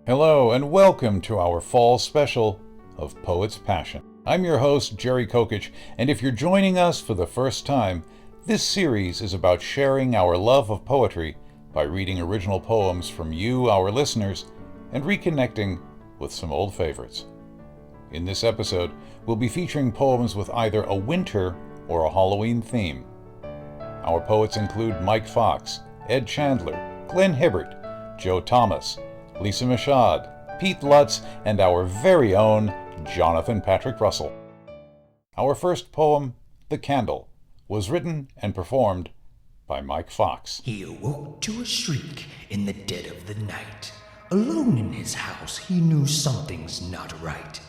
Hello and welcome to our fall special of Poet's Passion. I'm your host, Jerry Kokich, and if you're joining us for the first time, this series is about sharing our love of poetry by reading original poems from you, our listeners, and reconnecting with some old favorites. In this episode, we'll be featuring poems with either a winter or a Halloween theme. Our poets include Mike Fox, Ed Chandler, Glenn Hibburt, Joe Thomas, Lisa Michaud, Pete Lutz, and our very own Jonathan Patrick Russell. Our first poem, The Candle, was written and performed by Mike Fox. He awoke to a shriek in the dead of the night. Alone in his house, he knew something's not right.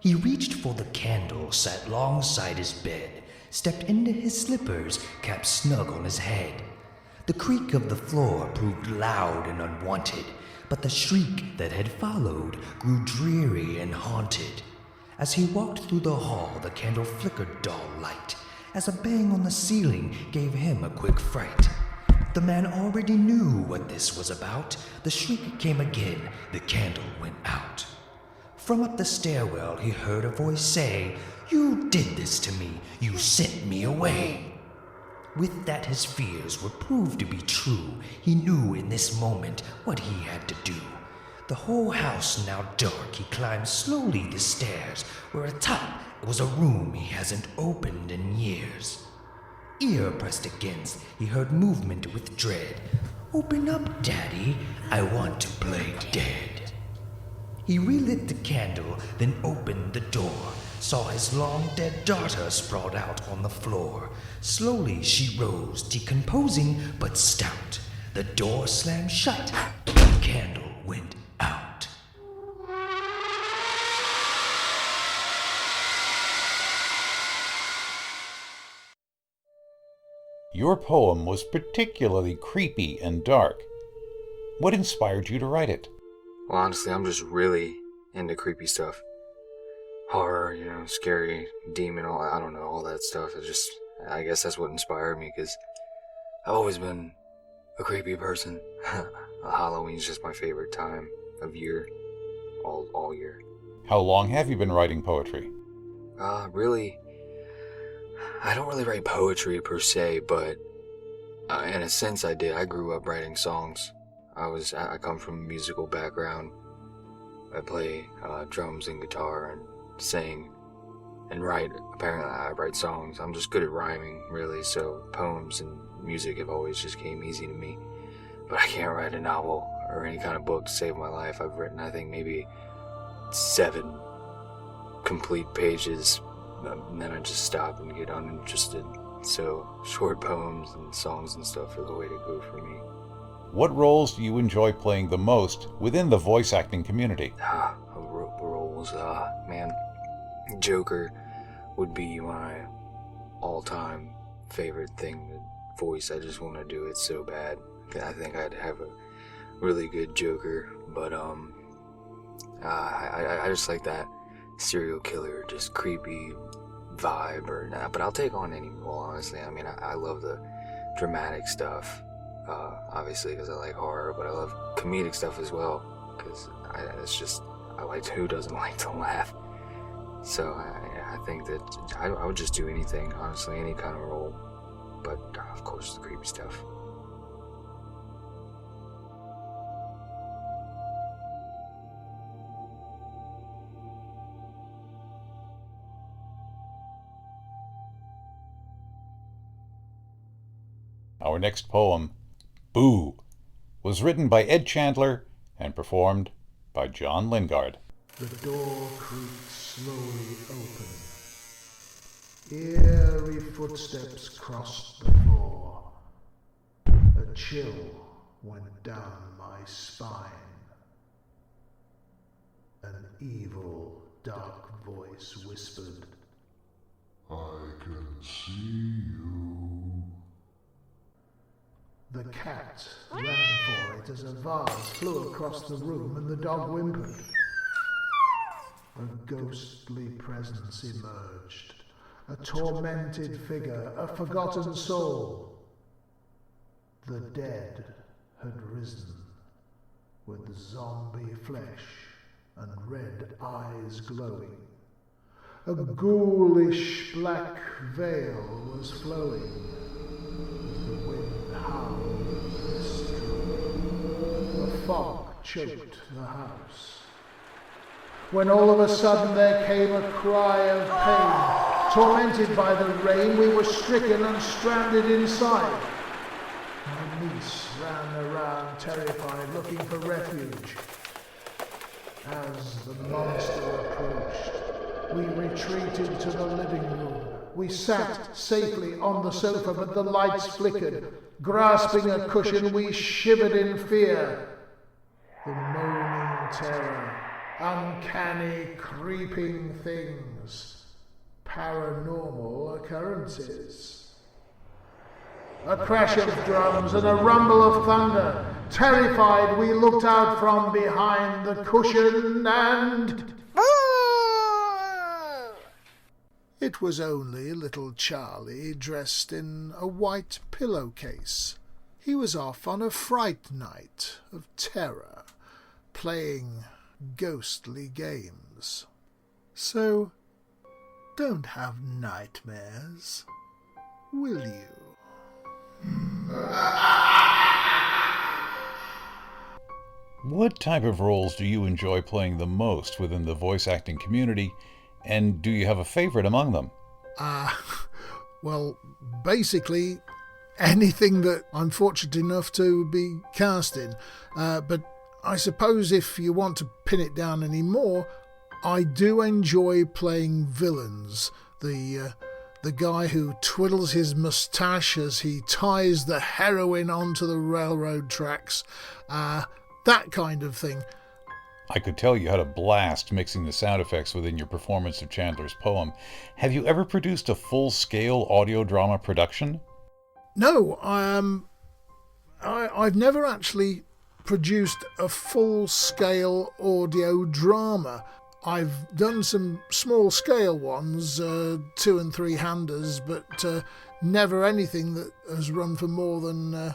He reached for the candle, sat alongside his bed, stepped into his slippers, capped snug on his head. The creak of the floor proved loud and unwanted, but the shriek that had followed grew dreary and haunted. As he walked through the hall, the candle flickered dull light, as a bang on the ceiling gave him a quick fright. The man already knew what this was about. The shriek came again, the candle went out. From up the stairwell he heard a voice say, "You did this to me, you sent me away." With that his fears would prove to be true, he knew in this moment what he had to do. The whole house now dark, he climbed slowly the stairs, where atop was a room he hasn't opened in years. Ear pressed against, he heard movement with dread. "Open up, Daddy, I want to play dead." He relit the candle, then opened the door. Saw his long-dead daughter sprawled out on the floor. Slowly she rose, decomposing but stout. The door slammed shut, the candle went out. Your poem was particularly creepy and dark. What inspired you to write it? Well, honestly, I'm just really into creepy stuff. Horror, scary, demon, I don't know, all that stuff. I guess that's what inspired me, because I've always been a creepy person. Halloween's just my favorite time of year, all year. How long have you been writing poetry? Really, I don't really write poetry per se, but in a sense I did. I grew up writing songs. I come from a musical background. I play drums and guitar and sing and write. Apparently I write songs. I'm just good at rhyming, really, so poems and music have always just came easy to me. But I can't write a novel or any kind of book to save my life. I've written, I think, maybe 7 complete pages, and then I just stop and get uninterested. So short poems and songs and stuff are the way to go for me. What roles do you enjoy playing the most within the voice acting community? Roles, man. Joker would be my all-time favorite thing to voice. I just want to do it so bad. I think I'd have a really good Joker, but I just like that serial killer, just creepy vibe. But I'll take on any role, honestly. I mean, I love the dramatic stuff, obviously, because I like horror, but I love comedic stuff as well, because who doesn't like to laugh? So I think that I would just do anything, honestly, any kind of role, but of course the creepy stuff. Our next poem, Boo, was written by Ed Chandler and performed by John Lingard. The door creaked slowly open. Eerie footsteps crossed the floor. A chill went down my spine. An evil, dark voice whispered, "I can see you." The cat ran for it as a vase flew across the room and the dog whimpered. A ghostly presence emerged, a tormented figure, a forgotten soul. The dead had risen with zombie flesh and red eyes glowing. A ghoulish black veil was flowing as the wind howled and strewed. The fog choked the house, when all of a sudden there came a cry of pain. Tormented by the rain, we were stricken and stranded inside. My niece ran around terrified, looking for refuge. As the monster approached, we retreated to the living room. We sat safely on the sofa, but the lights flickered. Grasping a cushion, we shivered in fear. The moaning terror, uncanny, creeping things, paranormal occurrences. A crash of drums and a rumble of thunder. Terrified, we looked out from behind the cushion and... It was only little Charlie dressed in a white pillowcase. He was off on a fright night of terror, playing ghostly games. So, don't have nightmares, will you? What type of roles do you enjoy playing the most within the voice acting community, and do you have a favorite among them? Well, basically anything that I'm fortunate enough to be cast in. But I suppose if you want to pin it down any more, I do enjoy playing villains. The guy who twiddles his moustache as he ties the heroin onto the railroad tracks. That kind of thing. I could tell you had a blast mixing the sound effects within your performance of Chandler's poem. Have you ever produced a full-scale audio drama production? No, I've never actually produced a full-scale audio drama. I've done some small-scale ones, 2- and 3-handers, but never anything that has run for more than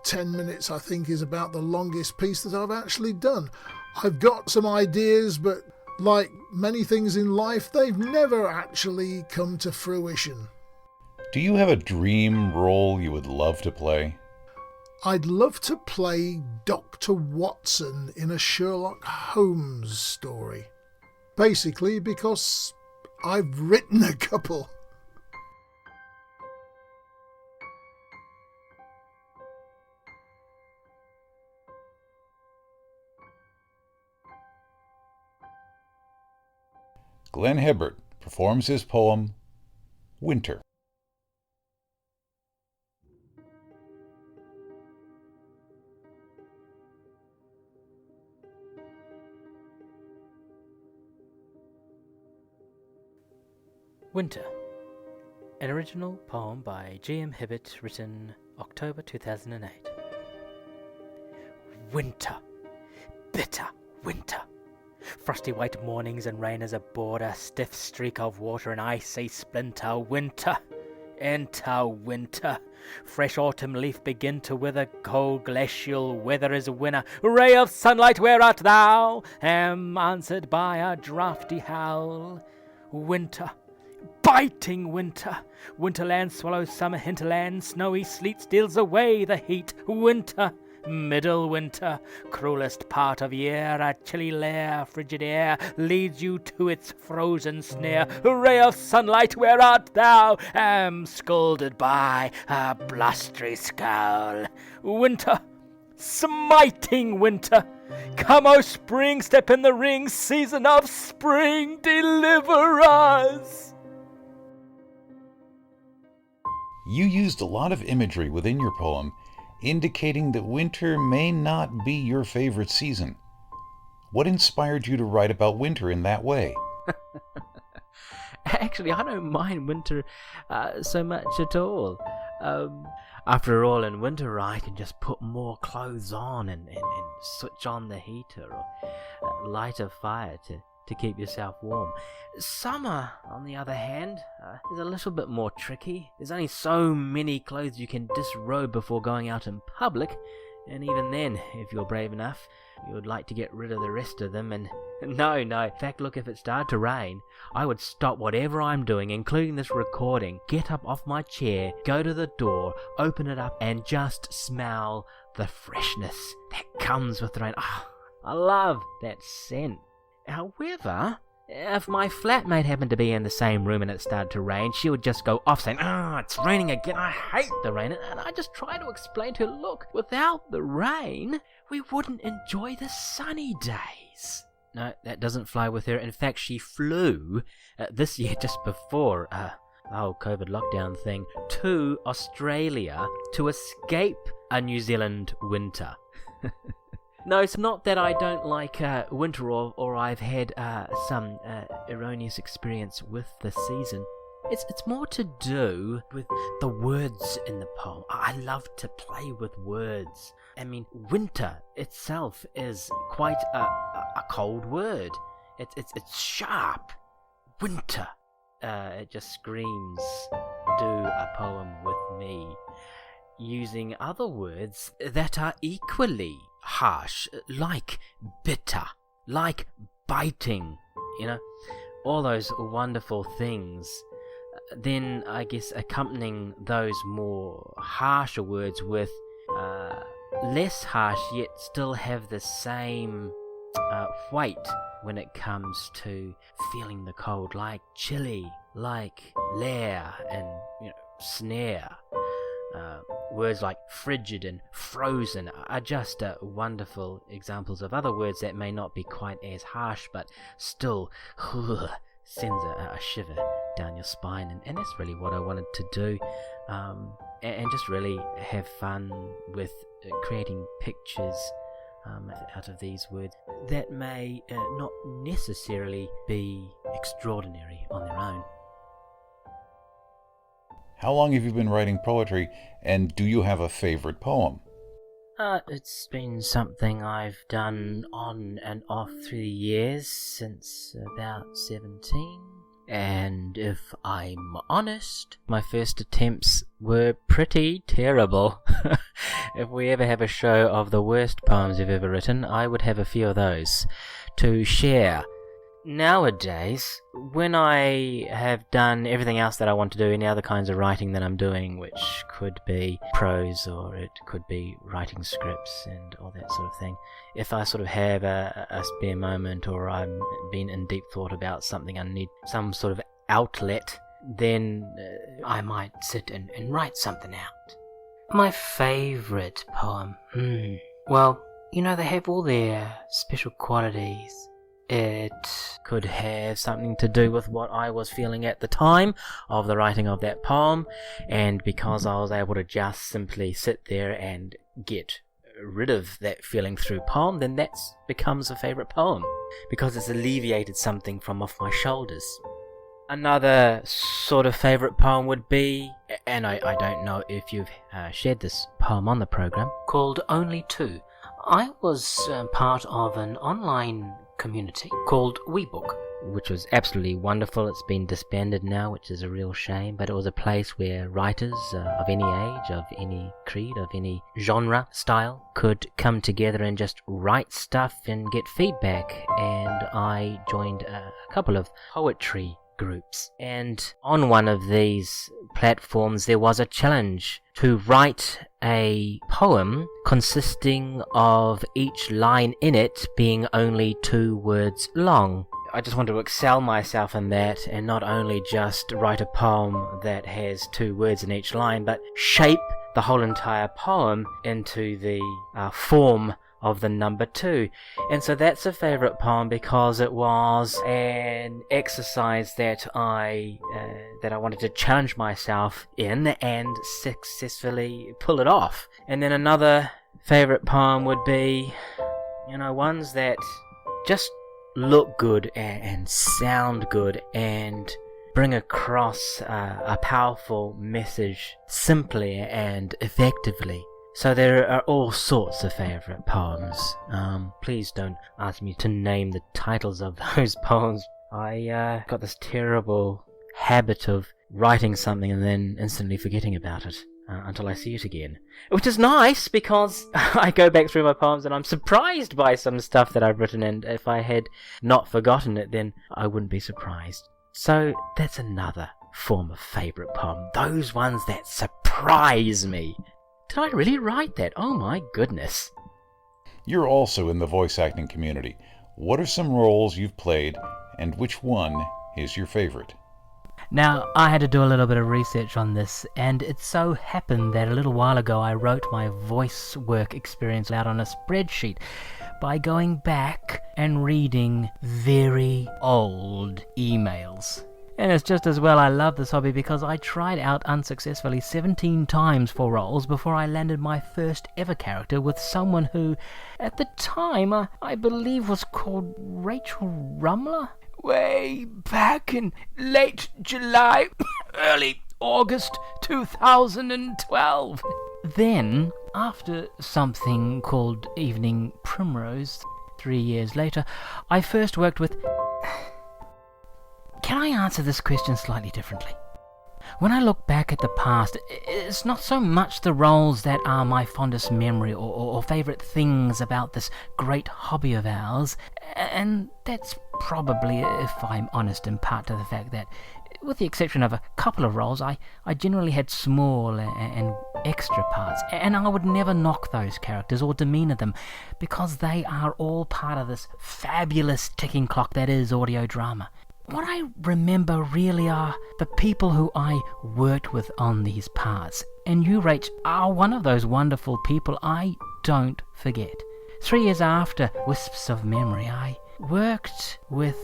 10 minutes, I think, is about the longest piece that I've actually done. I've got some ideas, but like many things in life, they've never actually come to fruition. Do you have a dream role you would love to play? I'd love to play Dr. Watson in a Sherlock Holmes story. Basically because I've written a couple. Glenn Hibburt performs his poem, Winter. Winter, an original poem by G.M. Hibburt, written October 2008. Winter, bitter winter. Frosty white mornings and rain as a border, stiff streak of water and icy splinter. Winter, enter winter. Fresh autumn leaf begin to wither, cold glacial weather is winter. Ray of sunlight, where art thou? Am answered by a draughty howl. Winter, biting winter. Winterland swallows summer hinterland. Snowy sleet steals away the heat. Winter, middle winter, cruelest part of year. A chilly lair, frigid air leads you to its frozen snare. Ray of sunlight, where art thou? Am scolded by a blustery scowl. Winter, smiting winter. Come, O spring, step in the ring. Season of spring, deliver us. You used a lot of imagery within your poem, indicating that winter may not be your favorite season. What inspired you to write about winter in that way? Actually, I don't mind winter so much at all. After all, in winter I can just put more clothes on and switch on the heater or light a fire to keep yourself warm. Summer, on the other hand, is a little bit more tricky. There's only so many clothes you can disrobe before going out in public, And even then, if you're brave enough, you would like to get rid of the rest of them. And no. In fact, look, if it started to rain, I would stop whatever I'm doing, including this recording, get up off my chair, go to the door, open it up, and just smell the freshness that comes with the rain. I love that scent. However, if my flatmate happened to be in the same room and it started to rain, she would just go off saying, it's raining again, I hate the rain. And I just try to explain to her, look, without the rain, we wouldn't enjoy the sunny days. No, that doesn't fly with her. In fact, she flew this year, just before the whole COVID lockdown thing, to Australia to escape a New Zealand winter. No, it's not that I don't like winter or I've had some erroneous experience with the season. It's more to do with the words in the poem. I love to play with words. I mean, winter itself is quite a cold word. It's sharp. Winter. It just screams, do a poem with me. Using other words that are equally harsh, like bitter, like biting, all those wonderful things. Then I guess accompanying those more harsher words with less harsh yet still have the same weight when it comes to feeling the cold, like chilly, like lair and snare. Words like frigid and frozen are just wonderful examples of other words that may not be quite as harsh, but still sends a shiver down your spine. And that's really what I wanted to do, and just really have fun with creating pictures out of these words that may not necessarily be extraordinary on their own. How long have you been writing poetry, and do you have a favorite poem? It's been something I've done on and off through the years since about 17. And if I'm honest, my first attempts were pretty terrible. If we ever have a show of the worst poems you've ever written, I would have a few of those to share. Nowadays, when I have done everything else that I want to do, any other kinds of writing that I'm doing, which could be prose or it could be writing scripts and all that sort of thing, if I sort of have a spare moment or I'm been in deep thought about something and need some sort of outlet, then I might sit and write something out. My favourite poem? Well, they have all their special qualities. It could have something to do with what I was feeling at the time of the writing of that poem, and because I was able to just simply sit there and get rid of that feeling through poem, then that becomes a favourite poem, because it's alleviated something from off my shoulders. Another sort of favourite poem would be, and I don't know if you've shared this poem on the programme, called Only Two. I was part of an online community called WeBook, which was absolutely wonderful. It's been disbanded now, which is a real shame, but it was a place where writers of any age, of any creed, of any genre, style, could come together and just write stuff and get feedback. And I joined a couple of poetry groups, and on one of these platforms there was a challenge to write a poem consisting of each line in it being only 2 words long. I just wanted to excel myself in that, and not only just write a poem that has 2 words in each line, but shape the whole entire poem into the form of the number 2. And so that's a favourite poem because it was an exercise that I wanted to challenge myself in and successfully pull it off. And then another favourite poem would be, ones that just look good and sound good and bring across a powerful message simply and effectively. So there are all sorts of favourite poems. Please don't ask me to name the titles of those poems. I got this terrible habit of writing something and then instantly forgetting about it. until I see it again. Which is nice, because I go back through my poems and I'm surprised by some stuff that I've written, and if I had not forgotten it, then I wouldn't be surprised. So that's another form of favourite poem. Those ones that surprise me. Did I really write that? Oh my goodness. You're also in the voice acting community. What are some roles you've played, and which one is your favorite? Now, I had to do a little bit of research on this, and it so happened that a little while ago I wrote my voice work experience out on a spreadsheet by going back and reading very old emails. And it's just as well I love this hobby, because I tried out unsuccessfully 17 times for roles before I landed my first ever character with someone who, at the time, I believe was called Rachel Rumler. Way back in late July, early August 2012. Then, after something called Evening Primrose, 3 years later, I first worked with... Can I answer this question slightly differently? When I look back at the past, it's not so much the roles that are my fondest memory or favourite things about this great hobby of ours, and that's probably, if I'm honest, in part to the fact that, with the exception of a couple of roles, I generally had small and extra parts, and I would never knock those characters or demeanour them, because they are all part of this fabulous ticking clock that is audio drama. What I remember really are the people who I worked with on these parts, and you, Rach, are one of those wonderful people I don't forget. 3 years after Wisps of Memory, I worked with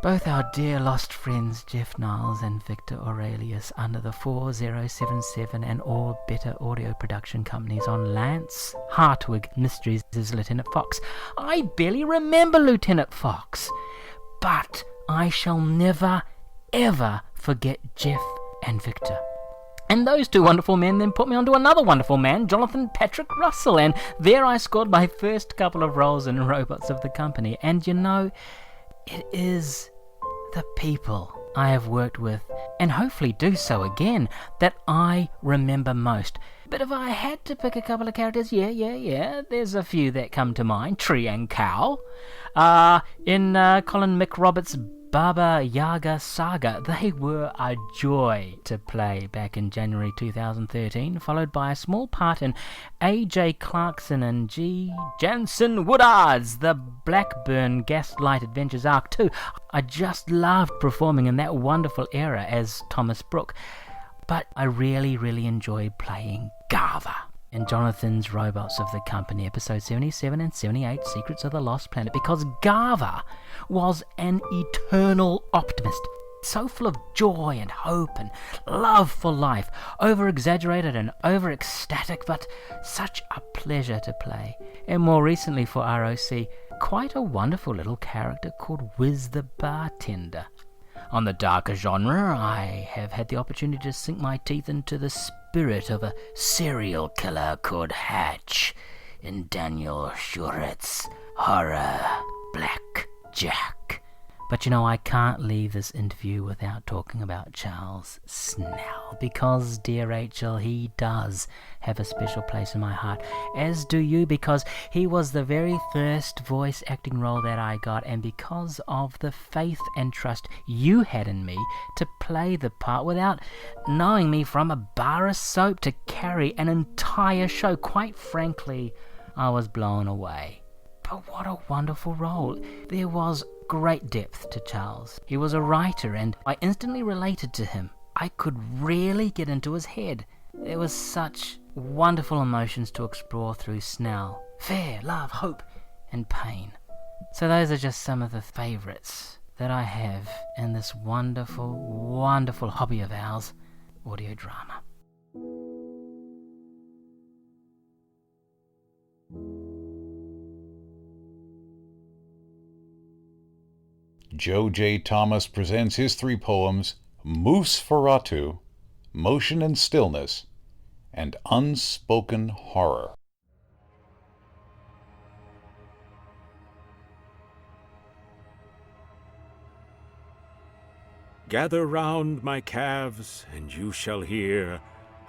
both our dear lost friends Jeff Niles and Victor Aurelius under the 4077 and All Better Audio Production Companies on Lance Hartwig Mysteries as Lieutenant Fox. I barely remember Lieutenant Fox, but I shall never, ever forget Jeff and Victor. And those two wonderful men then put me onto another wonderful man, Jonathan Patrick Russell, and there I scored my first couple of roles in Robots of the Company. And you know, it is the people I have worked with, and hopefully do so again, that I remember most. But if I had to pick a couple of characters, yeah, there's a few that come to mind. Tree and Cow. In Colin McRoberts' Baba Yaga Saga, they were a joy to play back in January 2013, followed by a small part in A.J. Clarkson and G. Jansen Woodard's The Blackburn Gaslight Adventures Arc 2. I just loved performing in that wonderful era as Thomas Brooke, but I really enjoyed playing Garva in Jonathan's Robots of the Company, episodes 77 and 78, Secrets of the Lost Planet, because Garva was an eternal optimist, so full of joy and hope and love for life, over-exaggerated and over-ecstatic, but such a pleasure to play. And more recently for ROC, quite a wonderful little character called Wiz the Bartender. On the darker genre, I have had the opportunity to sink my teeth into the spirit of a serial killer called Hatch in Daniel Schuretz's horror Black Jack. But you know, I can't leave this interview without talking about Charles Snell, because, dear Rachel, he does have a special place in my heart, as do you, because he was the very first voice acting role that I got, and because of the faith and trust you had in me to play the part without knowing me from a bar of soap to carry an entire show. Quite frankly, I was blown away. But what a wonderful role. There was great depth to Charles. He was a writer, and I instantly related to him. I could really get into his head. There was such wonderful emotions to explore through Snell. Fear, love, hope, and pain. So those are just some of the favourites that I have in this wonderful, wonderful hobby of ours, audio drama. Joe J. Thomas presents his 3 poems, Moose Ferratu, Motion and Stillness, and Unspoken Horror. Gather round my calves, and you shall hear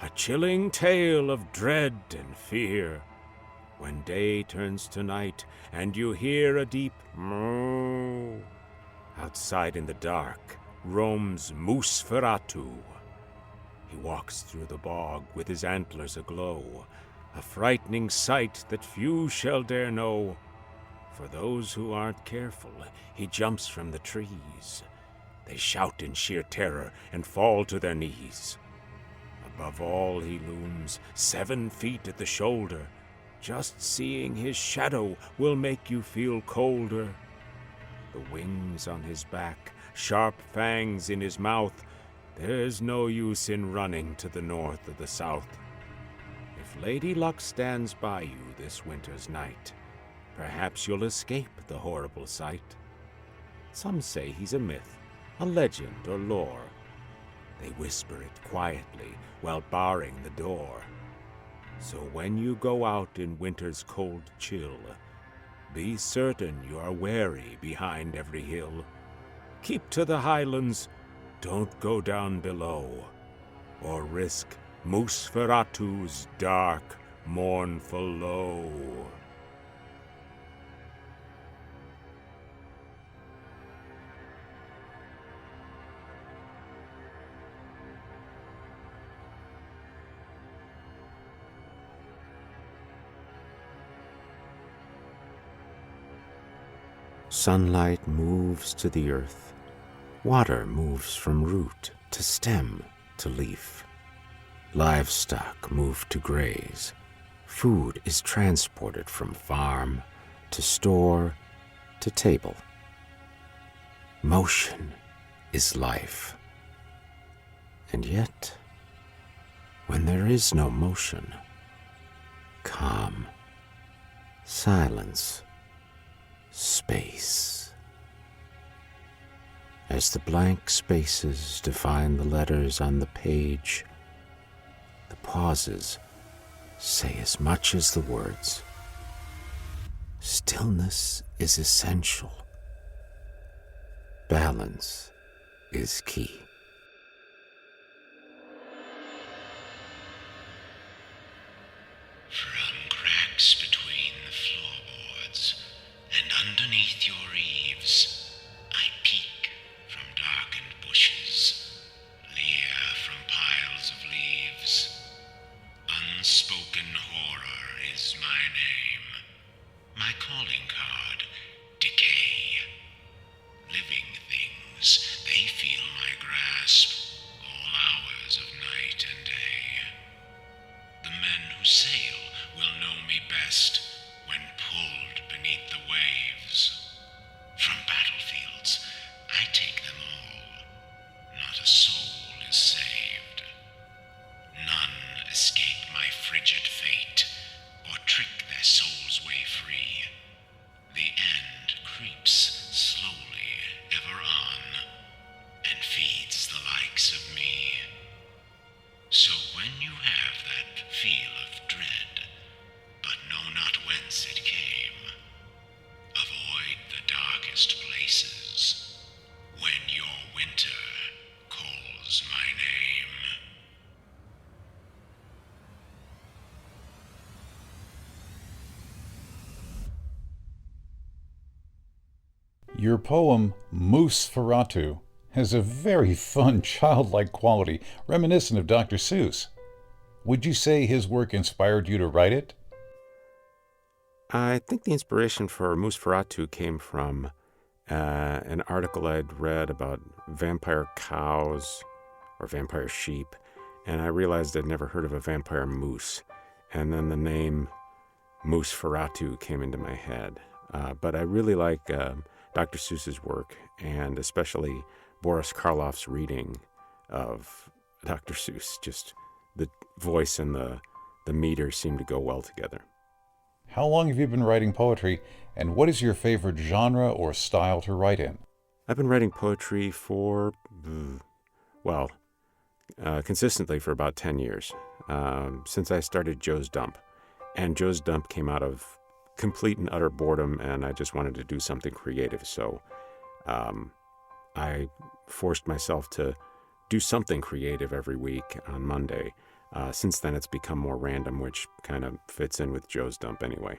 a chilling tale of dread and fear. When day turns to night and you hear a deep moo, outside in the dark roams Nosferatu. He walks through the bog with his antlers aglow, a frightening sight that few shall dare know. For those who aren't careful, he jumps from the trees. They shout in sheer terror and fall to their knees. Above all he looms, 7 feet at the shoulder. Just seeing his shadow will make you feel colder. The wings on his back, sharp fangs in his mouth. There's no use in running to the north or the south. If Lady Luck stands by you this winter's night, perhaps you'll escape the horrible sight. Some say he's a myth, a legend or lore. They whisper it quietly while barring the door. So when you go out in winter's cold chill, be certain you are wary behind every hill. Keep to the highlands, don't go down below, or risk Nosferatu's dark, mournful low. Sunlight moves to the earth. Water moves from root to stem to leaf. Livestock move to graze. Food is transported from farm to store to table. Motion is life. And yet, when there is no motion, calm, silence, space. As the blank spaces define the letters on the page, the pauses say as much as the words. Stillness is essential. Balance is key. From cracks between the floorboards and underneath your eaves, I peek from darkened bushes, leer from piles of leaves. Unspoken horror is my name, my calling card, decay. Living things, they feel my grasp, all hours of night and day. The men who sail will know me best when pulled beneath the waves. From battlefields, I take them all. Not a soul is saved. None escape my frigid fate, or trick their soul's way free. The end creeps slowly ever on, and feeds the likes of me. So when you have that feel of dread, but know not whence it came, avoid the darkest places when your winter calls my name. Your poem, Nosferatu, has a very fun, childlike quality, reminiscent of Dr. Seuss. Would you say his work inspired you to write it? I think the inspiration for Nosferatu came from an article I'd read about vampire cows or vampire sheep, and I realized I'd never heard of a vampire moose. And then the name Nosferatu came into my head. But I really like Dr. Seuss's work, and especially Boris Karloff's reading of Dr. Seuss. Just the voice and the meter seem to go well together. How long have you been writing poetry, and what is your favorite genre or style to write in? I've been writing poetry for, consistently for about 10 years, since I started Joe's Dump. And Joe's Dump came out of complete and utter boredom, and I just wanted to do something creative. So I forced myself to do something creative every week on Monday. Since then, it's become more random, which kind of fits in with Joe's dump anyway.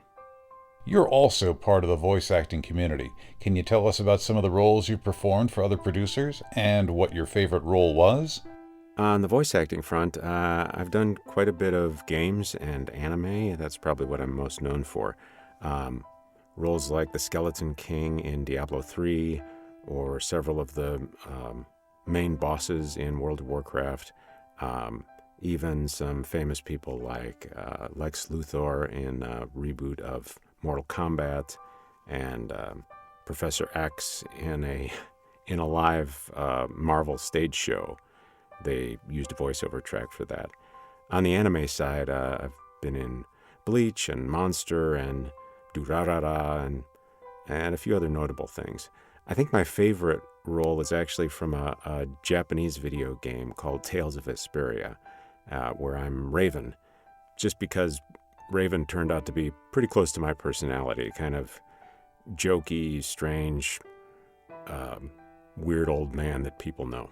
You're also part of the voice acting community. Can you tell us about some of the roles you performed for other producers and what your favorite role was? On the voice acting front, I've done quite a bit of games and anime. That's probably what I'm most known for. Roles like the Skeleton King in Diablo 3, or several of the main bosses in World of Warcraft. Even some famous people like Lex Luthor in a reboot of Mortal Kombat, and Professor X in a live Marvel stage show. They used a voiceover track for that. On the anime side, I've been in Bleach and Monster and Durarara and a few other notable things. I think my favorite role is actually from a Japanese video game called Tales of Vesperia, where I'm Raven, just because Raven turned out to be pretty close to my personality, kind of jokey, strange, weird old man that people know.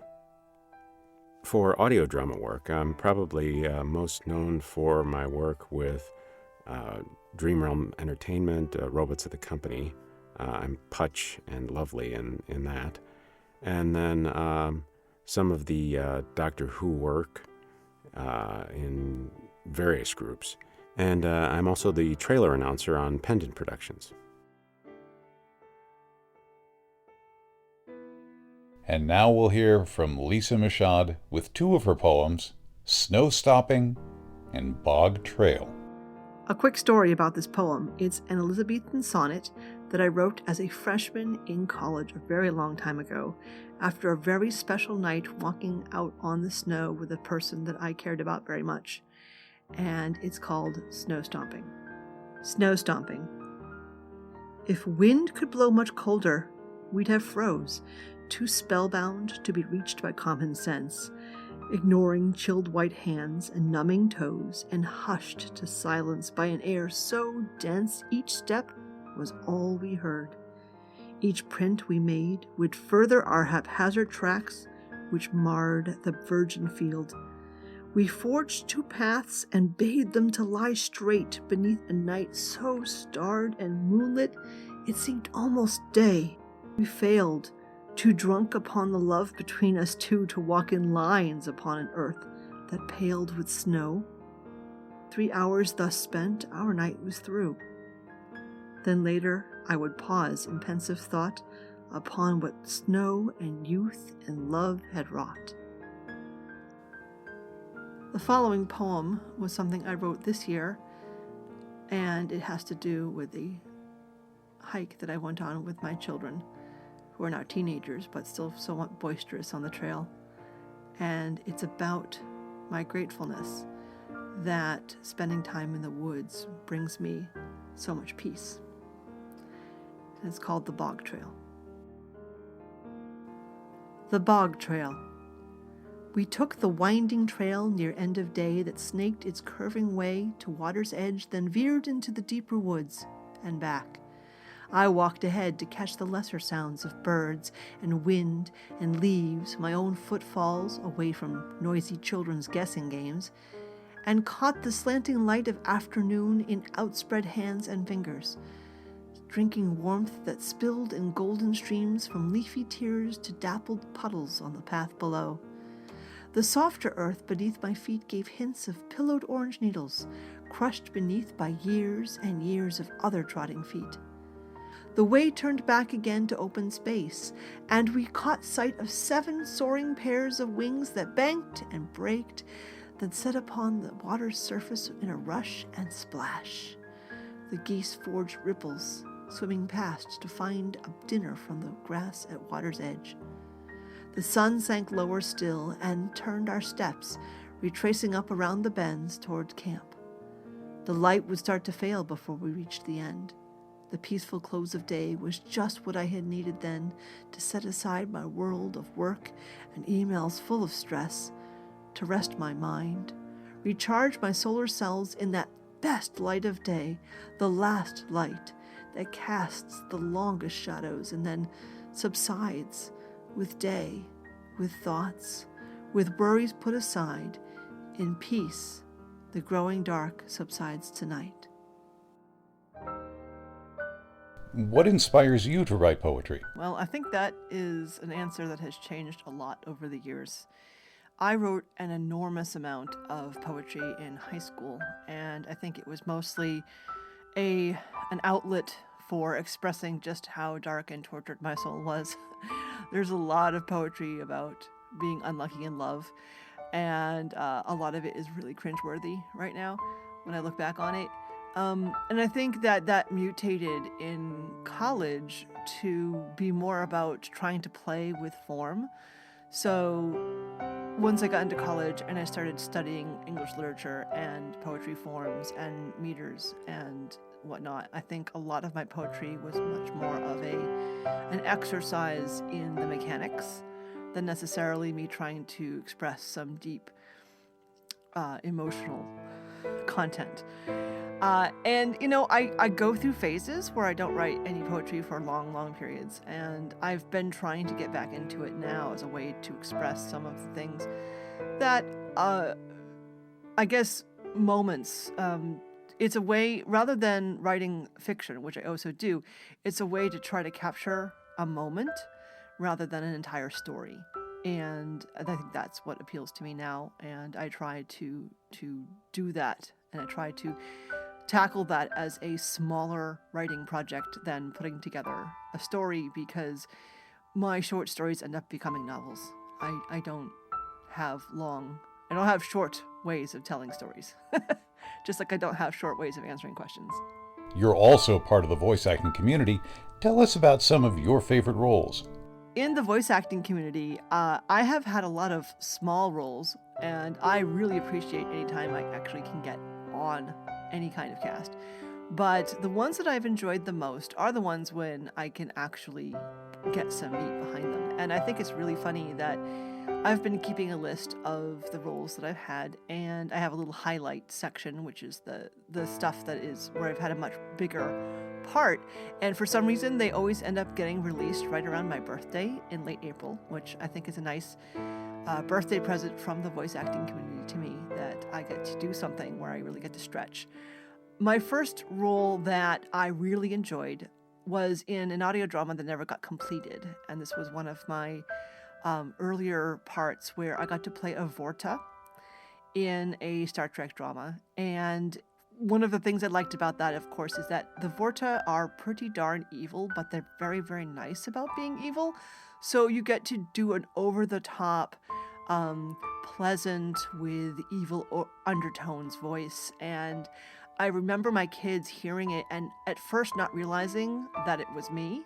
For audio drama work, I'm probably most known for my work with Dream Realm Entertainment, Robots of the Company. I'm Putch and Lovely in that. And then some of the Doctor Who work in various groups. And I'm also the trailer announcer on Pendant Productions. And now we'll hear from Lisa Michaud with two of her poems, Snow Stopping and Bog Trail. A quick story about this poem. It's an Elizabethan sonnet that I wrote as a freshman in college a very long time ago, after a very special night walking out on the snow with a person that I cared about very much. And it's called Snow Stomping. Snow Stomping. If wind could blow much colder, we'd have froze, too spellbound to be reached by common sense, ignoring chilled white hands and numbing toes, and hushed to silence by an air so dense each step was all we heard. Each print we made would further our haphazard tracks, which marred the virgin field. We forged two paths and bade them to lie straight beneath a night so starred and moonlit it seemed almost day. We failed, too drunk upon the love between us two to walk in lines upon an earth that paled with snow. 3 hours thus spent, our night was through. Then later I would pause in pensive thought upon what snow and youth and love had wrought. The following poem was something I wrote this year, and it has to do with the hike that I went on with my children, who are now teenagers but still somewhat boisterous on the trail. And it's about my gratefulness that spending time in the woods brings me so much peace. And it's called The Bog Trail. The Bog Trail. We took the winding trail near end of day that snaked its curving way to water's edge, then veered into the deeper woods and back. I walked ahead to catch the lesser sounds of birds and wind and leaves, my own footfalls away from noisy children's guessing games, and caught the slanting light of afternoon in outspread hands and fingers, drinking warmth that spilled in golden streams from leafy tears to dappled puddles on the path below. The softer earth beneath my feet gave hints of pillowed orange needles, crushed beneath by years and years of other trotting feet. The way turned back again to open space, and we caught sight of 7 soaring pairs of wings that banked and braked, that set upon the water's surface in a rush and splash. The geese forged ripples, swimming past to find a dinner from the grass at water's edge. The sun sank lower still and turned our steps, retracing up around the bends toward camp. The light would start to fail before we reached the end. The peaceful close of day was just what I had needed then to set aside my world of work and emails full of stress, to rest my mind, recharge my solar cells in that best light of day, the last light that casts the longest shadows and then subsides with day, with thoughts, with worries put aside, In peace, the growing dark subsides tonight. What inspires you to write poetry? Well, I think that is an answer that has changed a lot over the years. I wrote an enormous amount of poetry in high school, and I think it was mostly an outlet for expressing just how dark and tortured my soul was. There's a lot of poetry about being unlucky in love, and a lot of it is really cringeworthy right now when I look back on it. And I think that mutated in college to be more about trying to play with form. So once I got into college and I started studying English literature and poetry forms and meters and whatnot, I think a lot of my poetry was much more of an exercise in the mechanics than necessarily me trying to express some deep emotional content. And, you know, I go through phases where I don't write any poetry for long, long periods. And I've been trying to get back into it now as a way to express some of the things that, I guess, moments. It's a way, rather than writing fiction, which I also do, it's a way to try to capture a moment rather than an entire story. And I think that's what appeals to me now. And I try to do that. And I try to tackle that as a smaller writing project than putting together a story, because my short stories end up becoming novels. I don't have short ways of telling stories. Just like I don't have short ways of answering questions. You're also part of the voice acting community. Tell us about some of your favorite roles. In the voice acting community, I have had a lot of small roles, and I really appreciate any time I actually can get on any kind of cast. But the ones that I've enjoyed the most are the ones when I can actually get some meat behind them. And I think it's really funny that I've been keeping a list of the roles that I've had, and I have a little highlight section, which is the stuff that is where I've had a much bigger part. And for some reason, they always end up getting released right around my birthday in late April, which I think is a nice birthday present from the voice acting community to me, that I get to do something where I really get to stretch. My first role that I really enjoyed was in an audio drama that never got completed, and this was one of my earlier parts where I got to play a Vorta in a Star Trek drama. And one of the things I liked about that, of course, is that the Vorta are pretty darn evil, but they're very, very nice about being evil. So you get to do an over-the-top, pleasant with evil undertones voice. And I remember my kids hearing it and at first not realizing that it was me,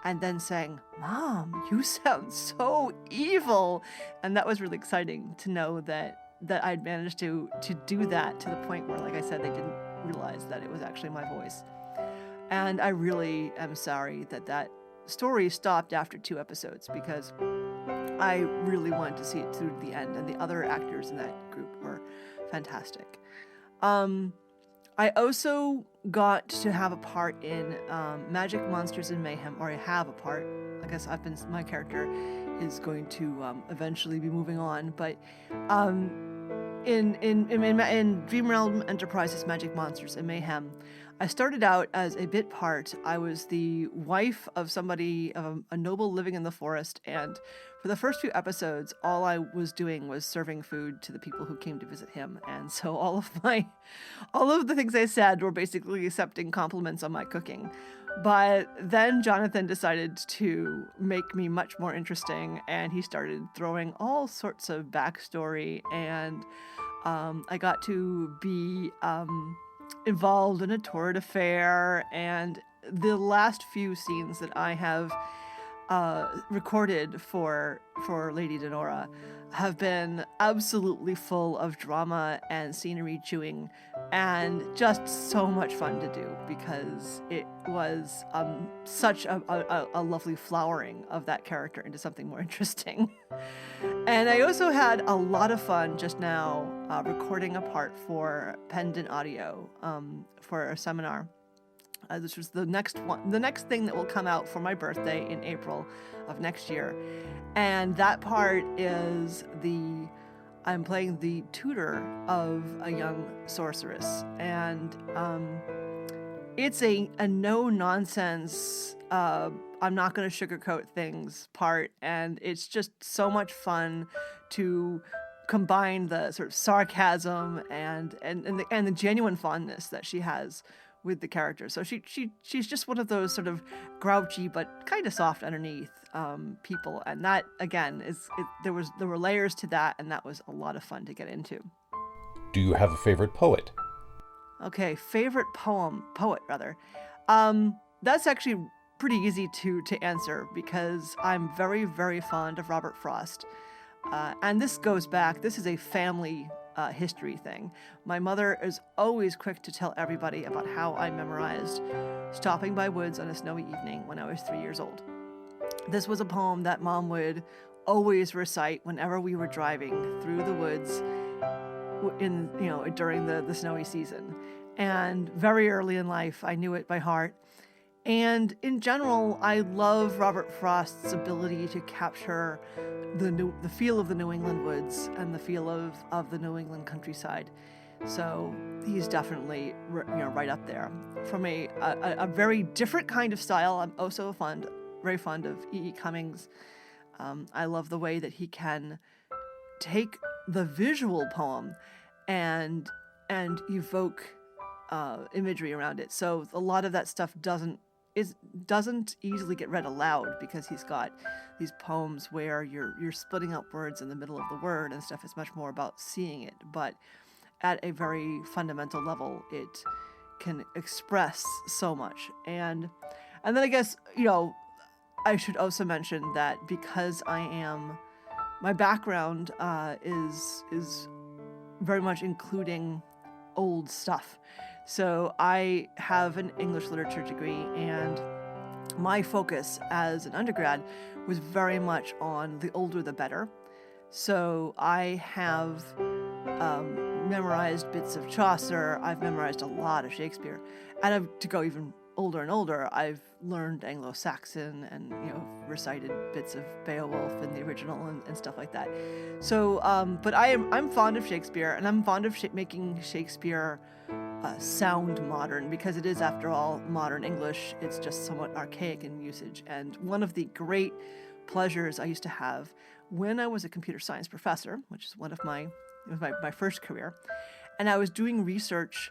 and then saying, "Mom, you sound so evil." And that was really exciting to know that I'd managed to do that to the point where, like I said, they didn't realize that it was actually my voice. And I really am sorry that story stopped after 2 episodes, because I really wanted to see it through to the end, and the other actors in that group were fantastic. I also got to have a part in Magic, Monsters, and Mayhem, or I have a part. I guess my character is going to eventually be moving on, but in Dream Realm Enterprises, Magic, Monsters, and Mayhem, I started out as a bit part. I was the wife of a noble living in the forest, and for the first few episodes, all I was doing was serving food to the people who came to visit him. And so all of the things I said were basically accepting compliments on my cooking. But then Jonathan decided to make me much more interesting, and he started throwing all sorts of backstory, and I got to be involved in a torrid affair, and the last few scenes that I have recorded for Lady Denora have been absolutely full of drama and scenery chewing, and just so much fun to do, because it was such a lovely flowering of that character into something more interesting. And I also had a lot of fun just now recording a part for Pendant Audio for a seminar. This was the next thing that will come out for my birthday in April of next year. And that part is the I'm playing the tutor of a young sorceress, and it's a no-nonsense, I'm not going to sugarcoat things part, and it's just so much fun to combine the sort of sarcasm and the genuine fondness that she has with the character. So she's just one of those sort of grouchy but kind of soft underneath people, and that again there were layers to that, and that was a lot of fun to get into. Do you have a favorite poet? Okay, favorite poet rather. That's actually pretty easy to answer because I'm very, very fond of Robert Frost. And this goes back, this is a family history thing. My mother is always quick to tell everybody about how I memorized Stopping by Woods on a Snowy Evening when I was 3 years old. This was a poem that Mom would always recite whenever we were driving through the woods during the snowy season. And very early in life, I knew it by heart. And in general, I love Robert Frost's ability to capture the feel of the New England woods and the feel of the New England countryside. So he's definitely right up there. From a very different kind of style, I'm also very fond of E.E. Cummings. I love the way that he can take the visual poem and evoke imagery around it. So a lot of that stuff doesn't easily get read aloud because he's got these poems where you're splitting out words in the middle of the word and stuff. It's much more about seeing it, but at a very fundamental level, it can express so much. And then I guess, I should also mention that because my background is very much including old stuff. So I have an English literature degree, and my focus as an undergrad was very much on the older the better. So I have memorized bits of Chaucer, I've memorized a lot of Shakespeare, and to go even older and older, I've learned Anglo-Saxon and recited bits of Beowulf in the original and stuff like that. So, but I'm fond of Shakespeare, and I'm fond of making Shakespeare sound modern, because it is, after all, modern English. It's just somewhat archaic in usage. And one of the great pleasures I used to have when I was a computer science professor, which is one of my first career, and I was doing research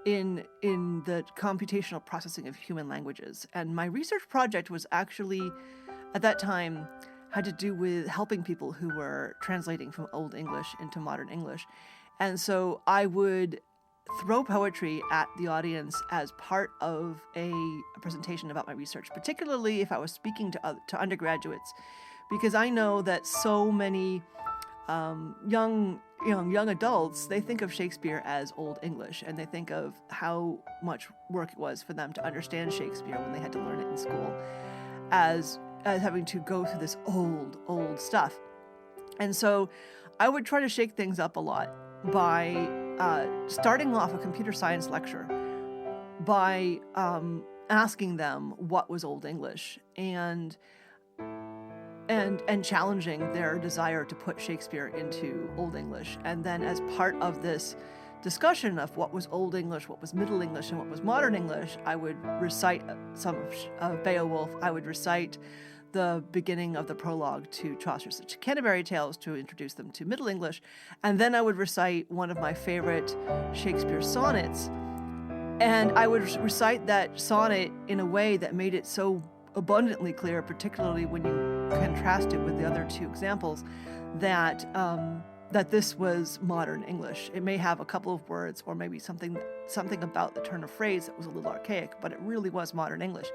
in the computational processing of human languages. And my research project was actually, at that time, had to do with helping people who were translating from Old English into modern English. And so I would throw poetry at the audience as part of a presentation about my research, particularly if I was speaking to undergraduates, because I know that so many young adults, they think of Shakespeare as Old English, and they think of how much work it was for them to understand Shakespeare when they had to learn it in school, as having to go through this old stuff. And so I would try to shake things up a lot by starting off a computer science lecture by asking them what was Old English, and challenging their desire to put Shakespeare into Old English. And then as part of this discussion of what was Old English, what was Middle English, and what was Modern English, I would recite some of Beowulf. I would recite the beginning of the prologue to Chaucer's Canterbury Tales to introduce them to Middle English. And then I would recite one of my favorite Shakespeare sonnets. And I would recite that sonnet in a way that made it so abundantly clear, particularly when you contrast it with the other two examples, that this was modern English. It may have a couple of words or maybe something about the turn of phrase that was a little archaic, but it really was modern English.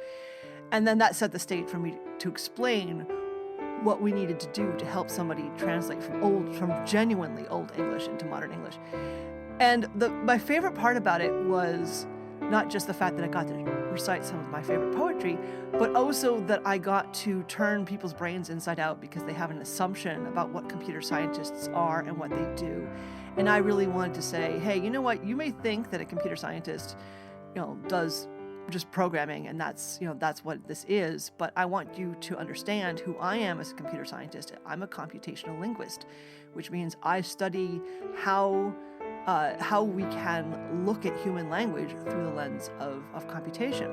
And then that set the stage for me to explain what we needed to do to help somebody translate from genuinely Old English into modern English. And my favorite part about it was not just the fact that I got to recite some of my favorite poetry, but also that I got to turn people's brains inside out, because they have an assumption about what computer scientists are and what they do. And I really wanted to say, hey, you know what? You may think that a computer scientist, does just programming, and that's what this is. But I want you to understand who I am as a computer scientist. I'm a computational linguist, which means I study how we can look at human language through the lens of computation.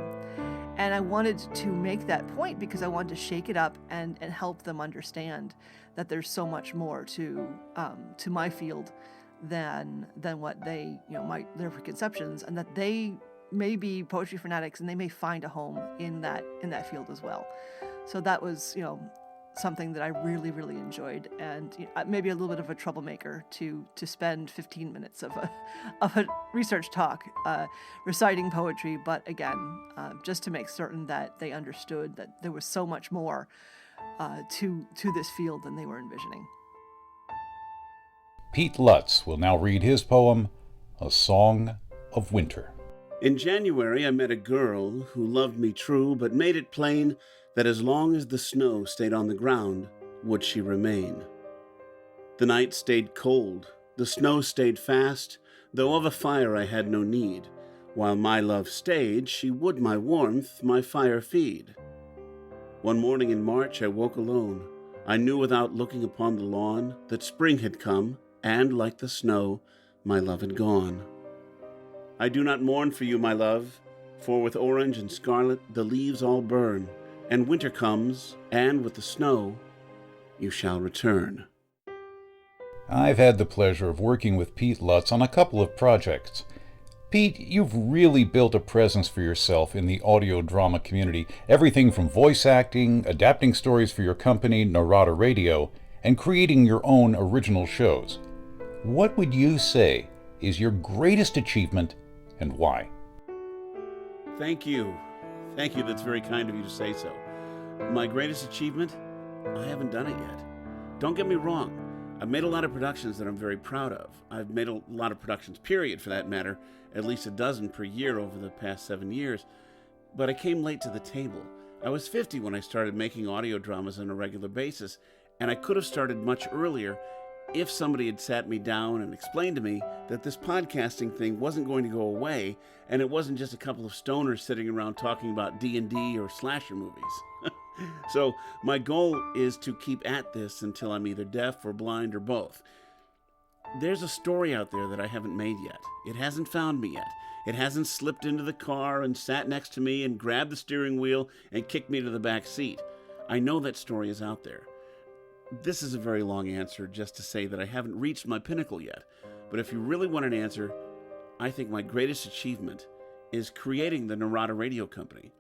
And I wanted to make that point because I wanted to shake it up and help them understand that there's so much more to my field than what they their preconceptions, and that they may be poetry fanatics and they may find a home in that field as well. So that was something that I really, really enjoyed, and maybe a little bit of a troublemaker to spend 15 minutes of a research talk reciting poetry, but again, just to make certain that they understood that there was so much more to this field than they were envisioning. Pete Lutz will now read his poem, A Song of Winter. In January, I met a girl who loved me true, but made it plain that as long as the snow stayed on the ground, would she remain. The night stayed cold, the snow stayed fast, though of a fire I had no need. While my love stayed, she would my warmth, my fire feed. One morning in March, I woke alone. I knew without looking upon the lawn that spring had come, and, like the snow, my love had gone. I do not mourn for you, my love, for with orange and scarlet the leaves all burn, and winter comes, and with the snow you shall return. I've had the pleasure of working with Pete Lutz on a couple of projects. Pete, you've really built a presence for yourself in the audio drama community, everything from voice acting, adapting stories for your company, Narada Radio, and creating your own original shows. What would you say is your greatest achievement and why? Thank you. Thank you. That's very kind of you to say so. My greatest achievement? I haven't done it yet. Don't get me wrong. I've made a lot of productions that I'm very proud of. I've made a lot of productions, period, for that matter, at least a dozen per year over the past 7 years. But I came late to the table. I was 50 when I started making audio dramas on a regular basis, and I could have started much earlier if somebody had sat me down and explained to me that this podcasting thing wasn't going to go away, and it wasn't just a couple of stoners sitting around talking about D&D or slasher movies. So my goal is to keep at this until I'm either deaf or blind or both. There's a story out there that I haven't made yet. It hasn't found me yet. It hasn't slipped into the car and sat next to me and grabbed the steering wheel and kicked me to the back seat. I know that story is out there. This is a very long answer just to say that I haven't reached my pinnacle yet. But if you really want an answer, I think my greatest achievement is creating the Narada Radio Company,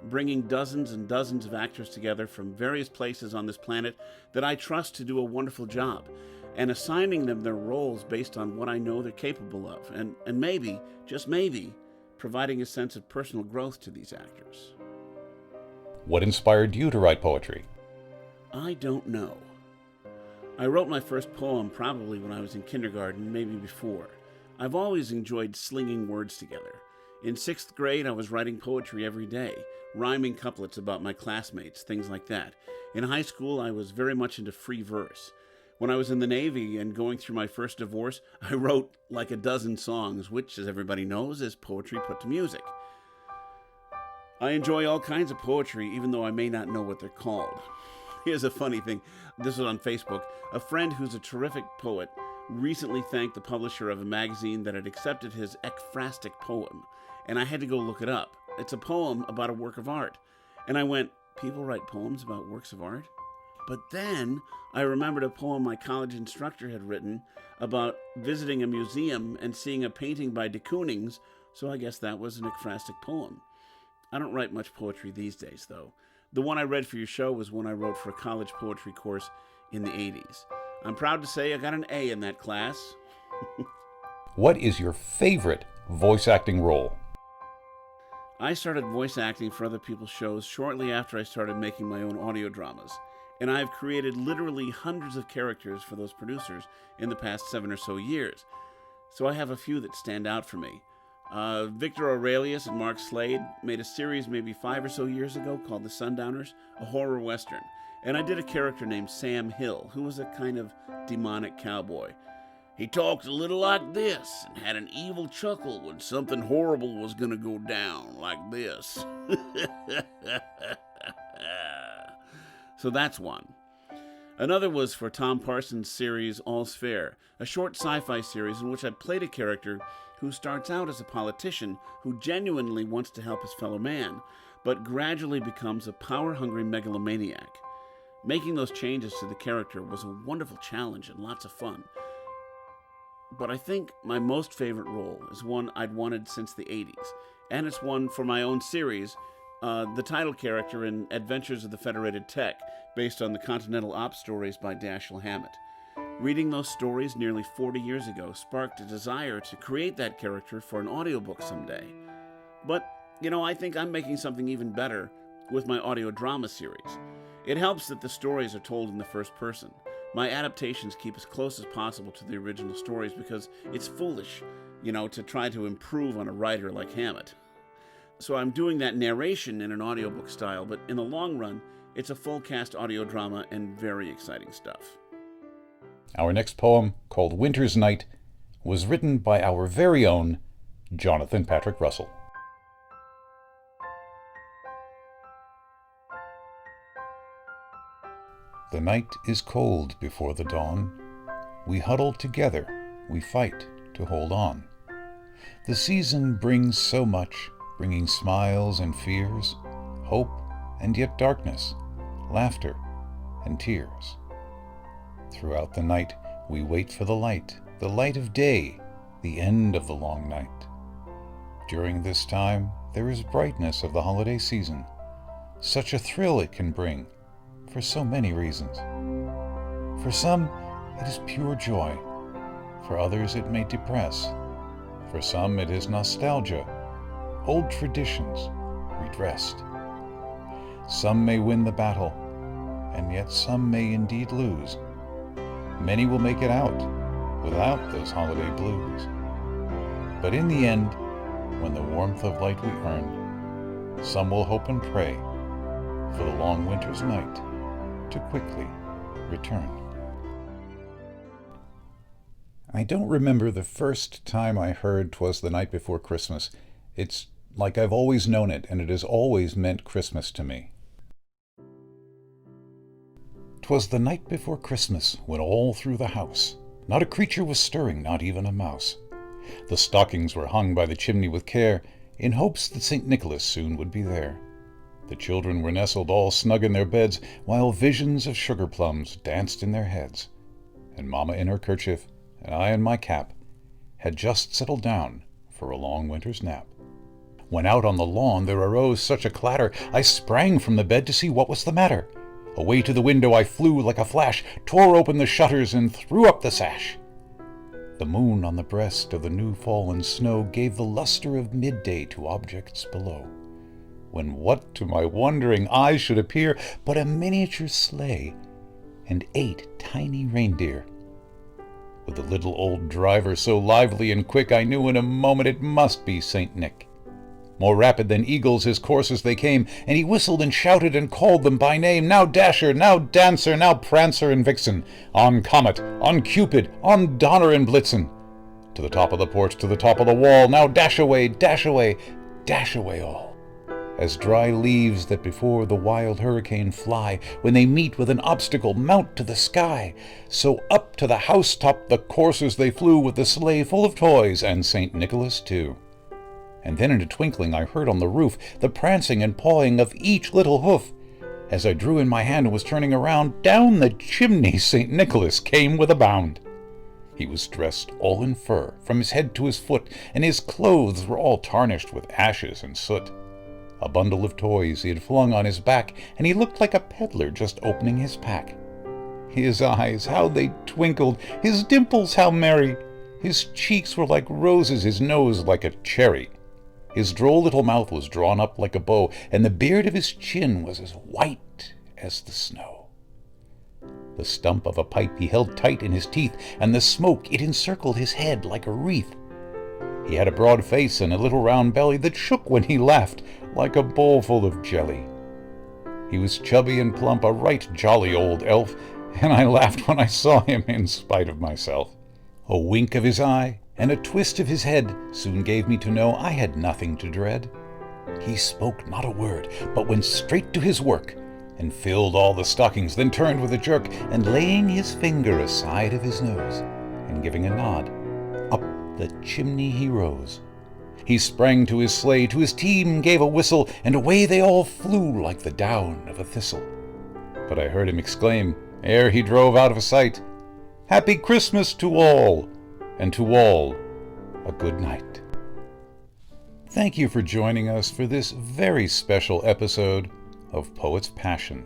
bringing dozens and dozens of actors together from various places on this planet that I trust to do a wonderful job, and assigning them their roles based on what I know they're capable of, and maybe, just maybe, providing a sense of personal growth to these actors. What inspired you to write poetry? I don't know. I wrote my first poem probably when I was in kindergarten, maybe before. I've always enjoyed slinging words together. In 6th grade, I was writing poetry every day, rhyming couplets about my classmates, things like that. In high school, I was very much into free verse. When I was in the Navy and going through my first divorce, I wrote like a dozen songs, which, as everybody knows, is poetry put to music. I enjoy all kinds of poetry, even though I may not know what they're called. Here's a funny thing. This was on Facebook. A friend who's a terrific poet recently thanked the publisher of a magazine that had accepted his ekphrastic poem, and I had to go look it up. It's a poem about a work of art. And I went, people write poems about works of art? But then I remembered a poem my college instructor had written about visiting a museum and seeing a painting by de Kooning's, so I guess that was an ekphrastic poem. I don't write much poetry these days, though. The one I read for your show was one I wrote for a college poetry course in the 80s. I'm proud to say I got an A in that class. What is your favorite voice acting role? I started voice acting for other people's shows shortly after I started making my own audio dramas, and I've created literally hundreds of characters for those producers in the past 7 or so years. So I have a few that stand out for me. Victor Aurelius and Mark Slade made a series maybe 5 or so years ago called The Sundowners, a horror western. And I did a character named Sam Hill, who was a kind of demonic cowboy. He talked a little like this and had an evil chuckle when something horrible was going to go down, like this. So that's one. Another was for Tom Parsons' series All's Fair, a short sci-fi series in which I played a character who starts out as a politician who genuinely wants to help his fellow man, but gradually becomes a power-hungry megalomaniac. Making those changes to the character was a wonderful challenge and lots of fun. But I think my most favorite role is one I'd wanted since the 80s, and it's one for my own series, the title character in Adventures of the Federated Tech, based on the Continental Ops stories by Dashiell Hammett. Reading those stories nearly 40 years ago sparked a desire to create that character for an audiobook someday. But, I think I'm making something even better with my audio drama series. It helps that the stories are told in the first person. My adaptations keep as close as possible to the original stories because it's foolish, to try to improve on a writer like Hammett. So I'm doing that narration in an audiobook style, but in the long run, it's a full-cast audio drama and very exciting stuff. Our next poem, called Winter's Night, was written by our very own Jonathan Patrick Russell. The night is cold before the dawn. We huddle together, we fight to hold on. The season brings so much, bringing smiles and fears, hope and yet darkness, laughter and tears. Throughout the night we wait for the light of day, the end of the long night. During this time there is brightness of the holiday season, such a thrill it can bring, for so many reasons. For some, it is pure joy. For others, it may depress. For some, it is nostalgia, old traditions redressed. Some may win the battle, and yet some may indeed lose. Many will make it out without those holiday blues. But in the end, when the warmth of light we earn, some will hope and pray for the long winter's night to quickly return. I don't remember the first time I heard 'Twas the Night Before Christmas. It's like I've always known it, and it has always meant Christmas to me. 'Twas the night before Christmas, when all through the house not a creature was stirring, not even a mouse. The stockings were hung by the chimney with care, in hopes that St. Nicholas soon would be there. The children were nestled all snug in their beds, while visions of sugar plums danced in their heads. And Mamma in her kerchief, and I in my cap, had just settled down for a long winter's nap. When out on the lawn there arose such a clatter, I sprang from the bed to see what was the matter. Away to the window I flew like a flash, tore open the shutters and threw up the sash. The moon on the breast of the new-fallen snow gave the luster of midday to objects below, when what to my wondering eyes should appear but a miniature sleigh and 8 tiny reindeer. With the little old driver so lively and quick, I knew in a moment it must be St. Nick. More rapid than eagles his coursers they came, and he whistled and shouted and called them by name. Now Dasher, now Dancer, now Prancer and Vixen, on Comet, on Cupid, on Donner and Blitzen. To the top of the porch, to the top of the wall, now dash away, dash away, dash away all. As dry leaves that before the wild hurricane fly, when they meet with an obstacle, mount to the sky, so up to the housetop the coursers they flew, with the sleigh full of toys, and St. Nicholas too. And then in a twinkling I heard on the roof the prancing and pawing of each little hoof. As I drew in my hand and was turning around, down the chimney St. Nicholas came with a bound. He was dressed all in fur, from his head to his foot, and his clothes were all tarnished with ashes and soot. A bundle of toys he had flung on his back, and he looked like a peddler just opening his pack. His eyes, how they twinkled, his dimples, how merry! His cheeks were like roses, his nose like a cherry. His droll little mouth was drawn up like a bow, and the beard of his chin was as white as the snow. The stump of a pipe he held tight in his teeth, and the smoke, it encircled his head like a wreath. He had a broad face and a little round belly that shook when he laughed, like a bowl full of jelly. He was chubby and plump, a right jolly old elf, and I laughed when I saw him in spite of myself. A wink of his eye and a twist of his head soon gave me to know I had nothing to dread. He spoke not a word, but went straight to his work, and filled all the stockings, then turned with a jerk, and laying his finger aside of his nose, and giving a nod, up the chimney he rose. He sprang to his sleigh, to his team gave a whistle, and away they all flew like the down of a thistle. But I heard him exclaim, ere he drove out of sight, "Happy Christmas to all, and to all a good night." Thank you for joining us for this very special episode of Poet's Passion.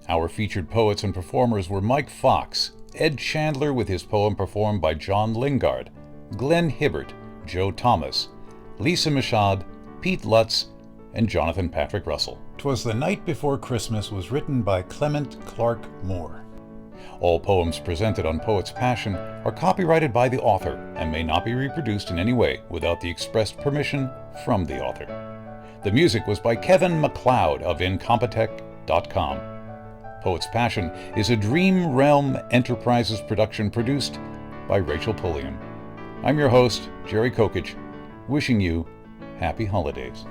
Our featured poets and performers were Mike Fox, Ed Chandler with his poem performed by John Lingard, Glenn Hibburt, Joe Thomas, Lisa Michaud, Pete Lutz, and Jonathan Patrick Russell. "'Twas the Night Before Christmas" was written by Clement Clark Moore. All poems presented on Poet's Passion are copyrighted by the author and may not be reproduced in any way without the expressed permission from the author. The music was by Kevin MacLeod of Incompetech.com. Poet's Passion is a Dream Realm Enterprises production produced by Rachel Pulliam. I'm your host, Jerry Kokich, wishing you happy holidays.